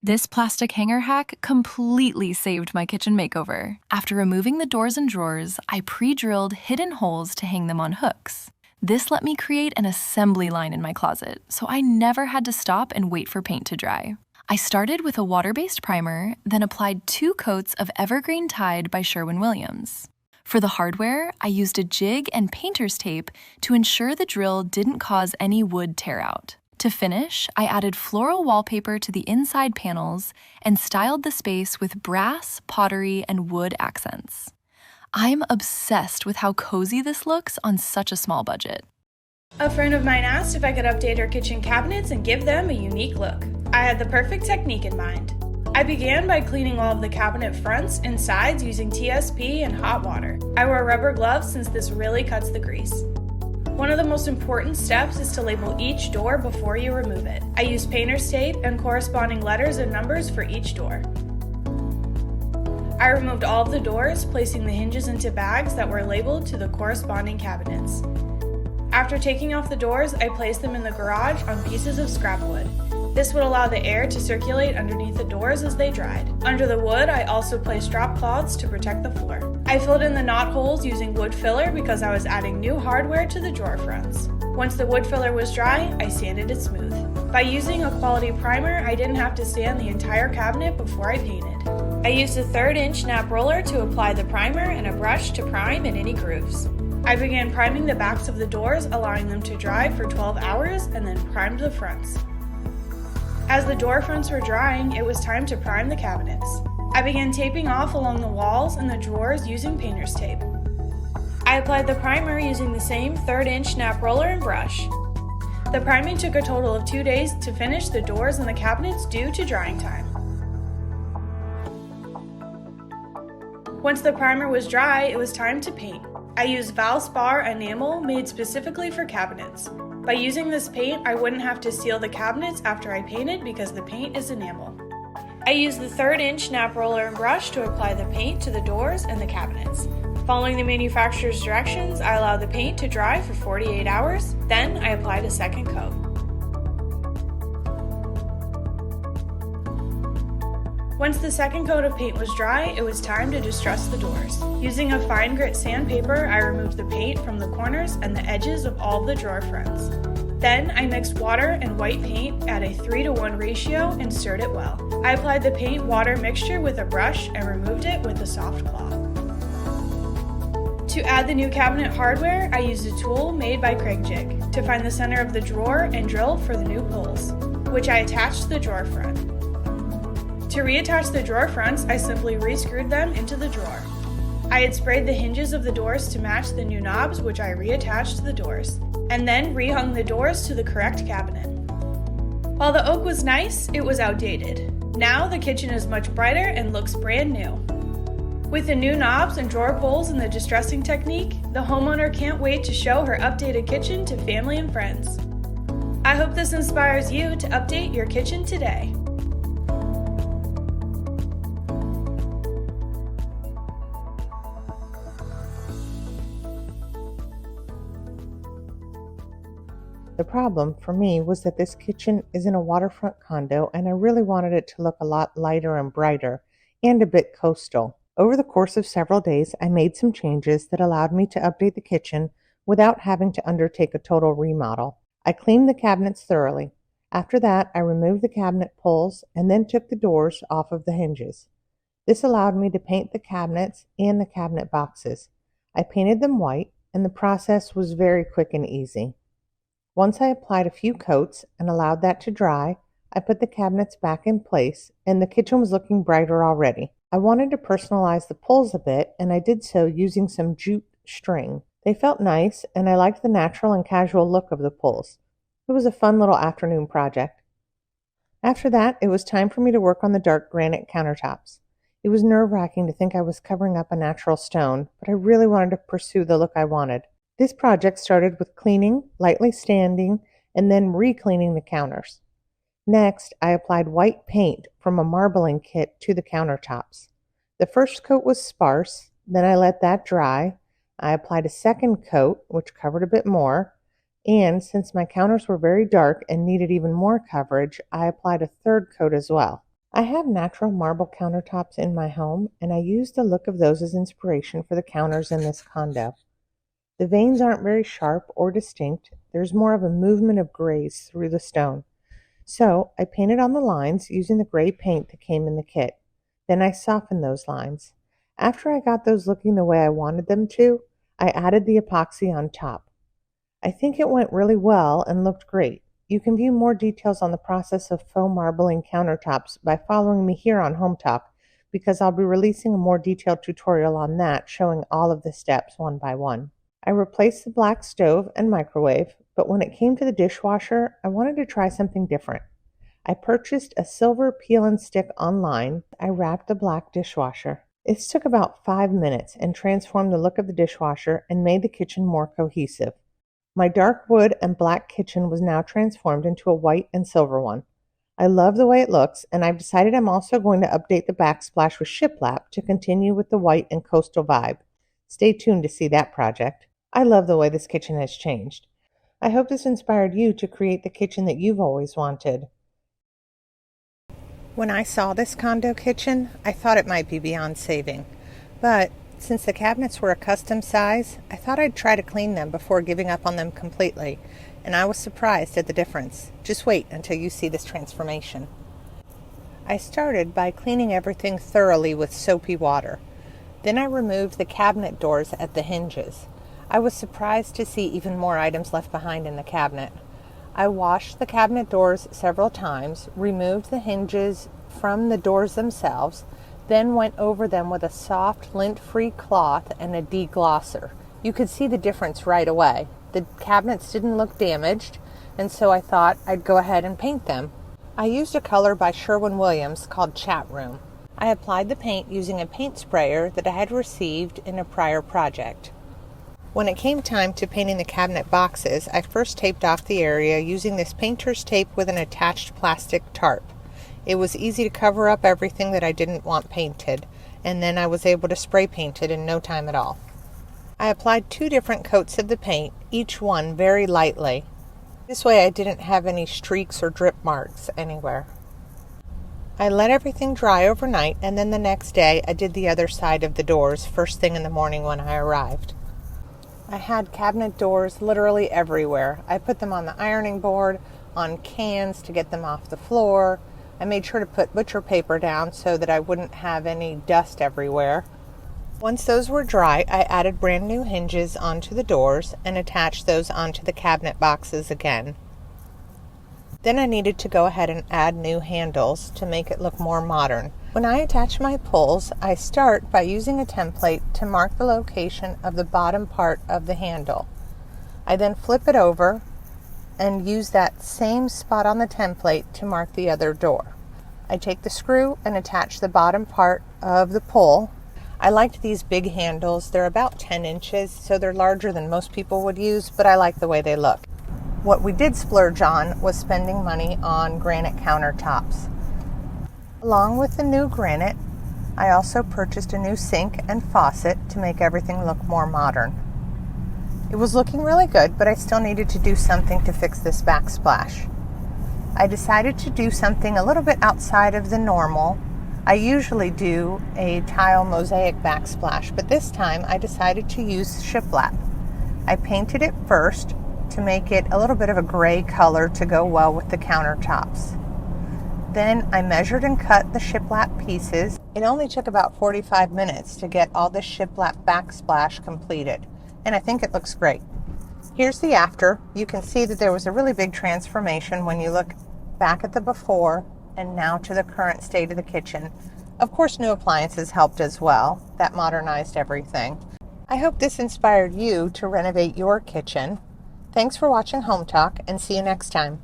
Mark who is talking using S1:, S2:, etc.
S1: This plastic hanger hack completely saved my kitchen makeover. After removing the doors and drawers, I pre-drilled hidden holes to hang them on hooks. This let me create an assembly line in my closet, so I never had to stop and wait for paint to dry. I started with a water-based primer, then applied 2 coats of Evergreen Tide by Sherwin-Williams. For the hardware, I used a jig and painter's tape to ensure the drill didn't cause any wood tear out. To finish, I added floral wallpaper to the inside panels and styled the space with brass, pottery, and wood accents. I'm obsessed with how cozy this looks on such a small budget.
S2: A friend of mine asked if I could update her kitchen cabinets and give them a unique look. I had the perfect technique in mind. I began by cleaning all of the cabinet fronts and sides using TSP and hot water. I wore rubber gloves since this really cuts the grease. One of the most important steps is to label each door before you remove it. I used painter's tape and corresponding letters and numbers for each door. I removed all of the doors, placing the hinges into bags that were labeled to the corresponding cabinets. After taking off the doors, I placed them in the garage on pieces of scrap wood. This would allow the air to circulate underneath the doors as they dried. Under the wood, I also placed drop cloths to protect the floor. I filled in the knot holes using wood filler because I was adding new hardware to the drawer fronts. Once the wood filler was dry, I sanded it smooth. By using a quality primer, I didn't have to sand the entire cabinet before I painted. I used a 1/3" nap roller to apply the primer and a brush to prime in any grooves. I began priming the backs of the doors, allowing them to dry for 12 hours, and then primed the fronts. As the door fronts were drying, it was time to prime the cabinets. I began taping off along the walls and the drawers using painter's tape. I applied the primer using the same 1/3" nap roller and brush. The priming took a total of 2 days to finish the doors and the cabinets due to drying time. Once the primer was dry, it was time to paint. I used Valspar enamel made specifically for cabinets. By using this paint, I wouldn't have to seal the cabinets after I painted because the paint is enamel. I used the 1/3" nap roller and brush to apply the paint to the doors and the cabinets. Following the manufacturer's directions, I allowed the paint to dry for 48 hours, then I applied a second coat. Once the second coat of paint was dry, it was time to distress the doors. Using a fine grit sandpaper, I removed the paint from the corners and the edges of all the drawer fronts. Then I mixed water and white paint at a 3:1 ratio and stirred it well. I applied the paint-water mixture with a brush and removed it with a soft cloth. To add the new cabinet hardware, I used a tool made by Craig Jig to find the center of the drawer and drill for the new pulls, which I attached to the drawer front. To reattach the drawer fronts, I simply re-screwed them into the drawer. I had sprayed the hinges of the doors to match the new knobs, which I reattached to the doors, and then rehung the doors to the correct cabinet. While the oak was nice, it was outdated. Now the kitchen is much brighter and looks brand new. With the new knobs and drawer pulls and the distressing technique, the homeowner can't wait to show her updated kitchen to family and friends. I hope this inspires you to update your kitchen today.
S3: The problem for me was that this kitchen is in a waterfront condo and I really wanted it to look a lot lighter and brighter and a bit coastal. Over the course of several days, I made some changes that allowed me to update the kitchen without having to undertake a total remodel. I cleaned the cabinets thoroughly. After that, I removed the cabinet pulls and then took the doors off of the hinges. This allowed me to paint the cabinets and the cabinet boxes. I painted them white, and the process was very quick and easy. Once I applied a few coats and allowed that to dry, I put the cabinets back in place, and the kitchen was looking brighter already. I wanted to personalize the pulls a bit, and I did so using some jute string. They felt nice, and I liked the natural and casual look of the pulls. It was a fun little afternoon project. After that, it was time for me to work on the dark granite countertops. It was nerve-wracking to think I was covering up a natural stone, but I really wanted to pursue the look I wanted. This project started with cleaning, lightly sanding, and then re-cleaning the counters. Next, I applied white paint from a marbling kit to the countertops. The first coat was sparse, then I let that dry. I applied a second coat, which covered a bit more, and since my counters were very dark and needed even more coverage, I applied a third coat as well. I have natural marble countertops in my home, and I use the look of those as inspiration for the counters in this condo. The veins aren't very sharp or distinct. There's more of a movement of grays through the stone. So I painted on the lines using the gray paint that came in the kit. Then I softened those lines. After I got those looking the way I wanted them to, I added the epoxy on top. I think it went really well and looked great. You can view more details on the process of faux marbling countertops by following me here on Home Talk, because I'll be releasing a more detailed tutorial on that showing all of the steps one by one. I replaced the black stove and microwave, but when it came to the dishwasher, I wanted to try something different. I purchased a silver peel and stick online. I wrapped the black dishwasher. It took about 5 minutes and transformed the look of the dishwasher and made the kitchen more cohesive. My dark wood and black kitchen was now transformed into a white and silver one. I love the way it looks, and I've decided I'm also going to update the backsplash with shiplap to continue with the white and coastal vibe. Stay tuned to see that project. I love the way this kitchen has changed. I hope this inspired you to create the kitchen that you've always wanted. When I saw this condo kitchen, I thought it might be beyond saving, but since the cabinets were a custom size, I thought I'd try to clean them before giving up on them completely, and I was surprised at the difference. Just wait until you see this transformation. I started by cleaning everything thoroughly with soapy water. Then I removed the cabinet doors at the hinges. I was surprised to see even more items left behind in the cabinet. I washed the cabinet doors several times, removed the hinges from the doors themselves, then went over them with a soft lint-free cloth and a deglosser. You could see the difference right away. The cabinets didn't look damaged, and so I thought I'd go ahead and paint them. I used a color by Sherwin-Williams called Chat Room. I applied the paint using a paint sprayer that I had received in a prior project. When it came time to painting the cabinet boxes, I first taped off the area using this painter's tape with an attached plastic tarp. It was easy to cover up everything that I didn't want painted, and then I was able to spray paint it in no time at all. I applied 2 different coats of the paint, each one very lightly. This way I didn't have any streaks or drip marks anywhere. I let everything dry overnight, and then the next day I did the other side of the doors first thing in the morning when I arrived. I had cabinet doors literally everywhere. I put them on the ironing board, on cans to get them off the floor. I made sure to put butcher paper down so that I wouldn't have any dust everywhere. Once those were dry, I added brand new hinges onto the doors and attached those onto the cabinet boxes again. Then I needed to go ahead and add new handles to make it look more modern. When I attach my pulls, I start by using a template to mark the location of the bottom part of the handle. I then flip it over and use that same spot on the template to mark the other door. I take the screw and attach the bottom part of the pull. I liked these big handles. They're about 10 inches, so they're larger than most people would use, but I like the way they look. What we did splurge on was spending money on granite countertops. Along with the new granite, I also purchased a new sink and faucet to make everything look more modern. It was looking really good, but I still needed to do something to fix this backsplash. I decided to do something a little bit outside of the normal. I usually do a tile mosaic backsplash, but this time I decided to use shiplap. I painted it first to make it a little bit of a gray color to go well with the countertops. Then I measured and cut the shiplap pieces. It only took about 45 minutes to get all the shiplap backsplash completed, and I think it looks great. Here's the after. You can see that there was a really big transformation when you look back at the before and now to the current state of the kitchen. Of course, new appliances helped as well. That modernized everything. I hope this inspired you to renovate your kitchen. Thanks for watching Home Talk, and see you next time.